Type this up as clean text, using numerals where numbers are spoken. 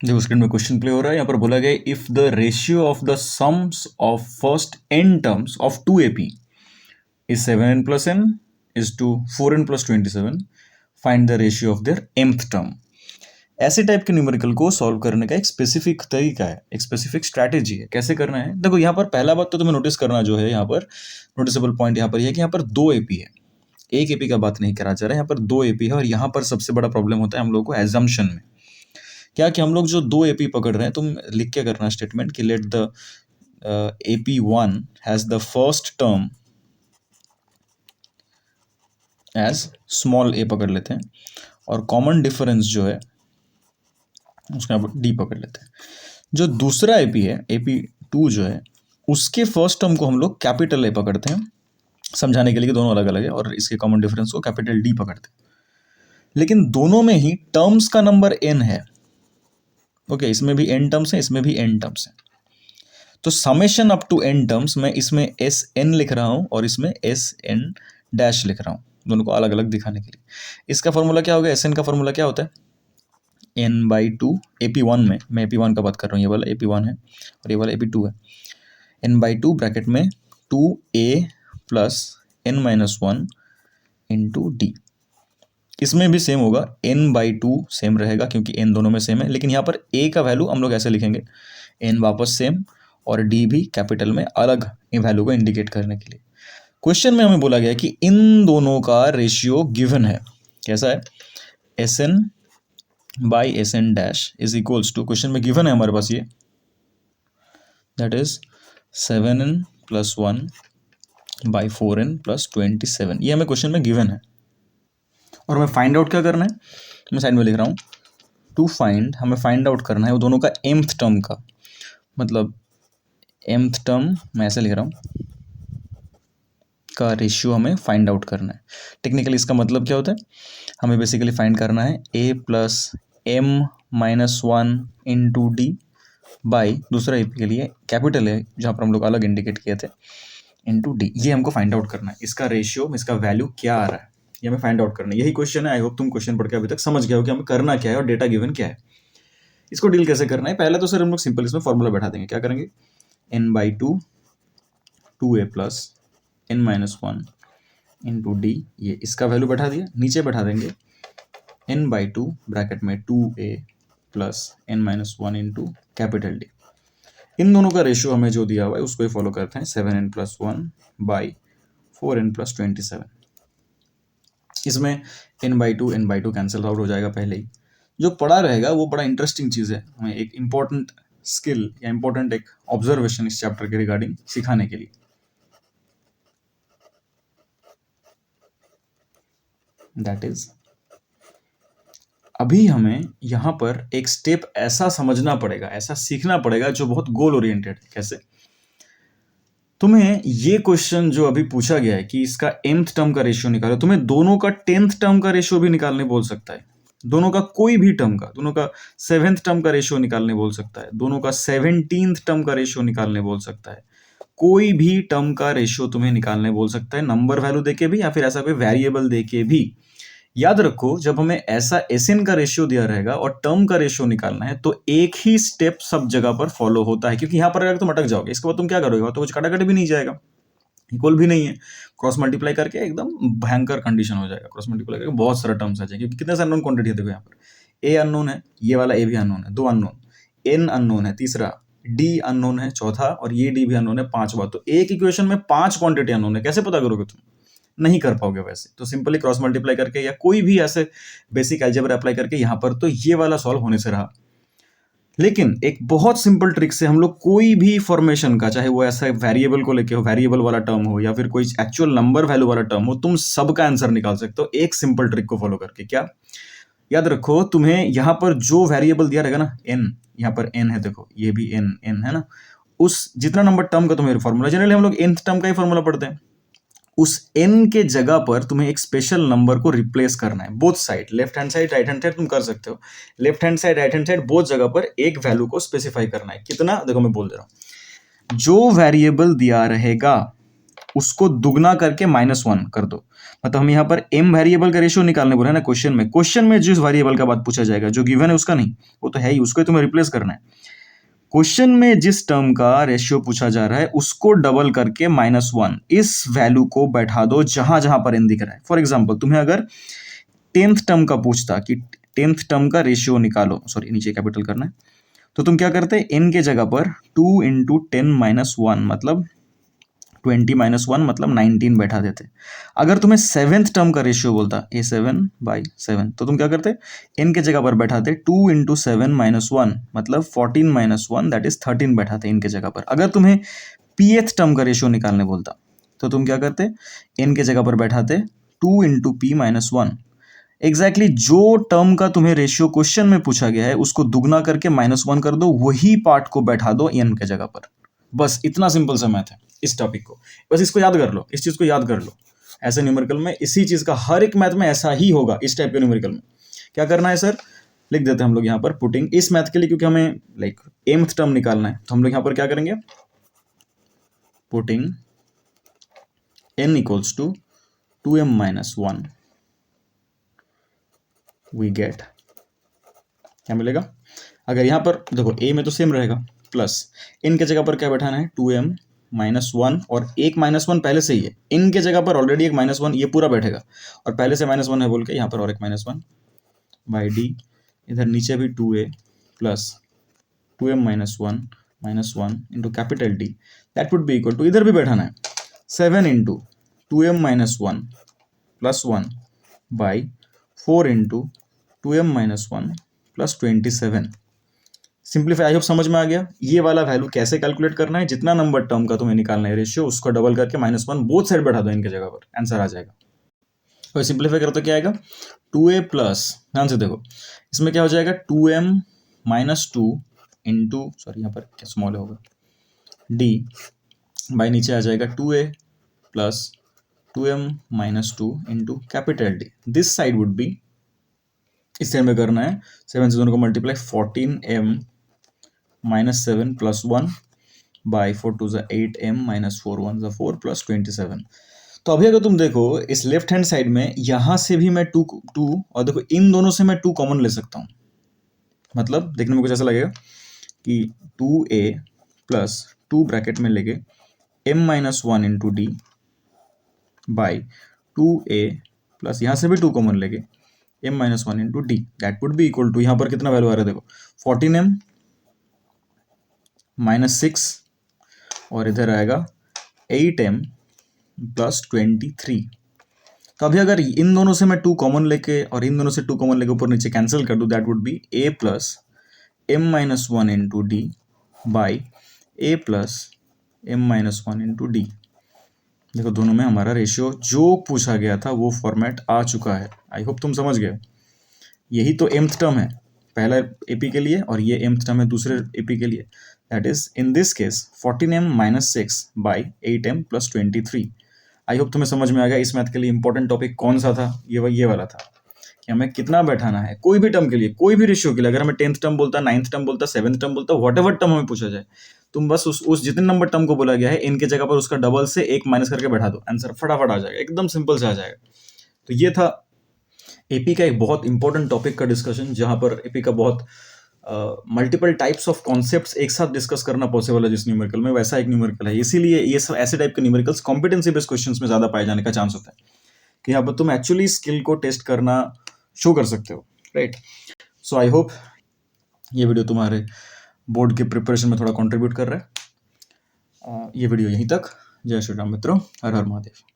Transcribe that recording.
देखो स्क्रीन में question play हो रहा है। यहाँ पर बोला गया if the ratio of the sums of first n terms of 2AP is 7n plus n is to 4n plus 27, find the ratio of their mth term। ऐसे टाइप के न्यूमेरिकल को सॉल्व करने का एक स्पेसिफिक तरीका है, एक specific strategy है। कैसे करना है, देखो यहाँ पर पहला बात तो तुम्हें नोटिस करना जो है, यहाँ पर नोटिसेबल पॉइंट यहाँ पर यह है कि यहाँ पर 2 AP है, एक AP का बात नहीं करा जा रहा है, यहाँ पर 2 AP है। और यहाँ पर सबसे बड़ा प्रॉब्लम होता है हम लोगों को एजम्पशन में, क्या कि हम लोग जो 2 AP पकड़ रहे हैं, तुम लिख के करना स्टेटमेंट कि let the AP1 has the first term as small a पकड़ लेते हैं, और कॉमन डिफरेंस जो है उसका d पकड़ लेते हैं। जो दूसरा AP है, AP2 जो है, उसके फर्स्ट टर्म को हम लोग कैपिटल A पकड़ते हैं, समझाने के लिए कि दोनों अलग अलग है, और इसके कॉमन डिफरेंस को कैपिटल D पकड़ते हैं। लेकिन दोनों में ही टर्म्स का नंबर n है। ओके, इसमें भी n टर्म्स है, इसमें भी n टर्म्स है। तो summation up to n terms मैं इसमें Sn लिख रहा हूँ और इसमें Sn डैश लिख रहा हूँ, दोनों को अलग अलग दिखाने के लिए। इसका फॉर्मूला क्या होगा, Sn का फॉर्मूला क्या होता है, n/2 AP1 में, मैं AP1 का बात कर रहा हूँ, ये वाला AP1 है और ये वाला AP2 है। n/2 ब्रैकेट में 2a plus n-1 into D. इसमें भी सेम होगा, n/2 सेम रहेगा क्योंकि n दोनों में सेम है, लेकिन यहाँ पर a का वैल्यू हम लोग ऐसे लिखेंगे, n वापस सेम और d भी कैपिटल में अलग वैल्यू को इंडिकेट करने के लिए। क्वेश्चन में हमें बोला गया कि इन दोनों का रेशियो गिवन है। कैसा है, Sn by Sn dash is equals to, question में गिवन है हमारे पास ये, that is 7n plus 1 by 4n plus 27। ये हमें क्वेश्चन में गिवन है और हमें फाइंड आउट क्या करना है, मैं साइड में लिख रहा हूँ टू फाइंड, हमें फाइंड आउट करना है वो दोनों का mth टर्म का, मतलब mth टर्म मैं ऐसे लिख रहा हूँ का रेशियो हमें फाइंड आउट करना है। टेक्निकली इसका मतलब क्या होता है, हमें बेसिकली फाइंड करना है a plus m-1 into d by, दूसरा AP के लिए कैपिटल है जहाँ पर हम लोग अलग इंडिकेट किए थे, इंटू डी। ये हमको फाइंड आउट करना है, इसका रेशियो, इसका वैल्यू क्या आ रहा है, ये हमें फाइंड आउट करना है। यही क्वेश्चन है। आई होप तुम क्वेश्चन पढ़ के अभी तक समझ गए हो कि हमें करना क्या है और डेटा गिवन क्या है, इसको डील कैसे करना है। पहले तो सर हम लोग सिंपल इसमें फॉर्मूला बैठा देंगे। क्या करेंगे, n/2 2a plus n-1 into D, ये इसका वैल्यू बैठा दिया। नीचे बैठा देंगे n/2 ब्रैकेट में 2a plus n-1 into capital D. इन दोनों का रेशियो हमें जो दिया हुआ है उसको ही फॉलो करते हैं, 7n plus 1 by 4n plus 27। इसमें n/2 कैंसिल आउट हो जाएगा पहले ही। जो पढ़ा रहेगा वो बड़ा इंटरेस्टिंग चीज़ है, हमें एक इंपॉर्टेंट स्किल या इंपॉर्टेंट एक ऑब्जर्वेशन इस चैप्टर के रिगार्डिंग सिखाने के लिए। दैट इज, अभी हमें यहाँ पर एक स्टेप ऐसा समझना पड़ेगा, ऐसा सीखना पड़ेगा जो बहुत गोल ओरिएंटेड है। कैसे, तुम्हें ये क्वेश्चन जो अभी पूछा गया है कि इसका mth टर्म का रेशियो निकालो, तुम्हें दोनों का 10th टर्म का रेशियो भी निकालने बोल सकता है, दोनों का कोई भी टर्म का, दोनों का 7th टर्म का रेशियो निकालने बोल सकता है, दोनों का 17th टर्म का रेशियो निकालने बोल सकता है, कोई भी टर्म का रेशियो तुम्हें निकालने बोल सकता है, नंबर वैल्यू देके भी या फिर ऐसा कोई वेरिएबल देके भी। याद रखो, जब हमें ऐसा Sn का रेशियो दिया रहेगा और टर्म का रेशियो निकालना है तो एक ही स्टेप सब जगह पर फॉलो होता है, क्योंकि यहाँ पर अगर तुम अटक जाओगे इसके बाद तुम क्या करोगे, तो कुछ काटाकाटी भी नहीं जाएगा, इक्वल भी नहीं है, क्रॉस मल्टीप्लाई करके एकदम भयंकर कंडीशन हो जाएगा। क्रॉस मल्टीप्लाई करके बहुत सारे टर्म्स आ जाएंगे, क्योंकि कितने सारे अननोन क्वांटिटी है। देखो यहाँ पर a अननोन है, ये वाला a भी अननोन है, 2 अननोन, n अननोन है तीसरा, d अननोन है चौथा, और ये d भी अननोन है पांचवा। तो एक इक्वेशन में 5 क्वांटिटी अननोन है, कैसे पता करोगे तुम, नहीं कर पाओगे वैसे। तो सिंपली क्रॉस मल्टीप्लाई करके या कोई भी ऐसे बेसिक अलजेब्रा अप्लाई करके यहाँ पर तो ये वाला सॉल्व होने से रहा। लेकिन एक बहुत सिंपल ट्रिक से हम लोग कोई भी फॉर्मेशन का, चाहे वो ऐसा वेरिएबल को लेके हो, वेरिएबल वाला टर्म हो या फिर कोई एक्चुअल नंबर वैल्यू वाला टर्म हो, तुम सबका आंसर निकाल सकते हो एक सिंपल ट्रिक को फॉलो करके। क्या, याद रखो, तुम्हें यहाँ पर जो वेरिएबल दिया रहेगा ना, n, यहाँ पर n है, देखो ये भी n है ना, उस जितना नंबर टर्म का तुम्हें फॉर्मूला, जनरली हम लोग nth टर्म का ही फॉर्मूला पढ़ते हैं, उस n के जगह पर तुम्हें एक स्पेशल नंबर को रिप्लेस करना है। Both side, left hand side right hand side तुम कर सकते हो, left hand side right hand side both जगह पर एक वैल्यू को स्पेसिफाई करना है। कितना, देखो मैं बोल दे रहा हूं, जो वेरिएबल दिया रहेगा उसको दुगना करके -1 कर दो। मतलब हम यहाँ पर m वेरिएबल का रेशियो निकालने बोले हैं ना क्वेश्चन में जिस वेरिएबल का बात पूछा जाएगा, जो गिवन है उसका नहीं, वो तो है ही, उसको ही तुम्हें रिप्लेस करना है। क्वेश्चन में जिस टर्म का रेशियो पूछा जा रहा है उसको डबल करके -1 इस वैल्यू को बैठा दो जहां जहां पर n दिख रहा है। फॉर एग्जाम्पल तुम्हें अगर 10th टर्म का पूछता कि 10th टर्म का रेशियो निकालो, सॉरी नीचे कैपिटल करना है, तो तुम क्या करते, n के जगह पर 2 × 10 - 1 मतलब 20 - 1 मतलब 19 बैठा देते। अगर तुम्हें 7th टर्म का रेशियो बोलता a7/7, तो तुम क्या करते, n के जगह पर बैठाते 2 × 7 - 1 मतलब 14 - 1 दैट इज 13 बैठाते n के जगह पर। अगर तुम्हें pth टर्म का रेशियो निकालने बोलता तो तुम क्या करते, n के जगह पर बैठाते 2 × p - 1। एग्जैक्टली जो टर्म का तुम्हें रेशियो क्वेश्चन में पूछा गया है उसको दुगना करके -1 कर दो, वही पार्ट को बैठा दो n के जगह पर। बस इतना सिंपल सा मैथ है इस टॉपिक को, बस इसको याद कर लो, इस चीज को याद कर लो। ऐसे न्यूमेरिकल में इसी चीज का हर एक मैथ में ऐसा ही होगा। इस टाइप के न्यूमेरिकल में क्या करना है सर, लिख देते हैं हम लोग यहाँ पर पुटिंग इस मैथ के लिए, क्योंकि हमें लाइक mth टर्म निकालना है, तो हम लोग यहाँ पर क्या करेंगे, putting n = 2m - 1 we get, क्या मिलेगा। अगर यहाँ पर देखो a में तो सेम रहेगा, प्लस इन के जगह पर क्या बैठाना है 2m - 1, और एक -1 पहले से ही है, इन के जगह पर ऑलरेडी एक -1 ये पूरा बैठेगा, और पहले से -1 है बोल के यहाँ पर और एक -1 बाई डी, इधर नीचे भी 2a plus 2m - 1 into capital D, that would be equal to, इधर भी बैठाना है 7 × 2m - 1 plus 1 by 4 × 2m - 1 plus 27। Simplify, I hope समझ में आ गया। ये वाला वैल्यू कैसे कैलकुलेट करना है, जितना नंबर टर्म का तुम्हें निकालना है रेशियो, उसको डबल करके -1 बोथ साइड बैठा दो इनके जगह पर, आंसर आ जाएगा। और सिंप्लीफाई करो तो क्या आएगा 2a प्लस, ध्यान से देखो इसमें क्या हो जाएगा 2m - 2 इंटू, सॉरी यहाँ पर क्या स्मॉल होगा d बाई नीचे आ जाएगा 2a plus 2m - 2 into capital D। This side would be, इस साइड में करना है 7 से दोनों को multiply 14m - 7 plus 1 by 4 2 = 8m - 4 1 = 4 plus 27। तो अभी अगर तुम देखो इस लेफ्ट हैंड साइड में यहां से भी मैं 2 और देखो इन दोनों से मैं 2 कॉमन ले सकता हूं, मतलब देखने में कुछ ऐसा लगेगा कि 2a प्लस 2 ब्रैकेट में लेके m - 1 into d by 2a plus यहाँ से भी 2 कॉमन लेके m - 1 into d, that would be equal to, यहाँ पर कितना वैल्यू आ रहा है देखो 14m - 6 और इधर आएगा 8m प्लस 23। तो अभी अगर इन दोनों से मैं 2 कॉमन लेके और इन दोनों से 2 कॉमन लेके ऊपर नीचे कैंसिल कर दूं, that would B a plus m - 1 into d by a plus m - 1 into D. देखो दोनों में हमारा रेशियो जो पूछा गया था वो फॉर्मेट आ चुका है। आई होप तुम समझ गए। यही तो mth टर्म है पहला एपी के लिए, और ये mth टर्म है दूसरे एपी के लिए, that is in this case 14m - 6 by 8m plus 23। I hope तुम्हें समझ में आ गया। इस मैथ के लिए इंपॉर्टेंट टॉपिक कौन सा था, ये वाला था कि हमें कितना बैठाना है कोई भी टर्म के लिए, कोई भी रेशियो के लिए। अगर हमें 10th टर्म बोलता, 9th टर्म बोलता, 7th टर्म बोलता, व्हाटएवर टर्म हमें पूछा जाए, तुम बस उस जितने नंबर टर्म को बोला गया है इनके जगह पर उसका डबल से एक माइनस करके बैठा दो, आंसर फटाफट आ जाएगा, एकदम सिंपल से आ जाएगा। तो ये था एपी का एक बहुत इंपॉर्टेंट टॉपिक का डिस्कशन, जहां पर एपी का बहुत मल्टीपल टाइप्स ऑफ कॉन्सेप्ट्स एक साथ डिस्कस करना पॉसिबल है जिस न्यूमेरिकल में, वैसा एक न्यूमेरिकल है। इसीलिए ये सब ऐसे टाइप के न्यूमेरिकल्स कॉम्पिटेंसी बेस्ड क्वेश्चंस में ज्यादा पाए जाने का चांस होता है, कि यहाँ पर तुम एक्चुअली स्किल को टेस्ट करना शो कर सकते हो, राइट। सो आई होप ये वीडियो तुम्हारे बोर्ड के प्रिपरेशन में थोड़ा कंट्रीब्यूट कर रहा है। ये वीडियो यहीं तक। जय श्री राम मित्रों, हर हर महादेव।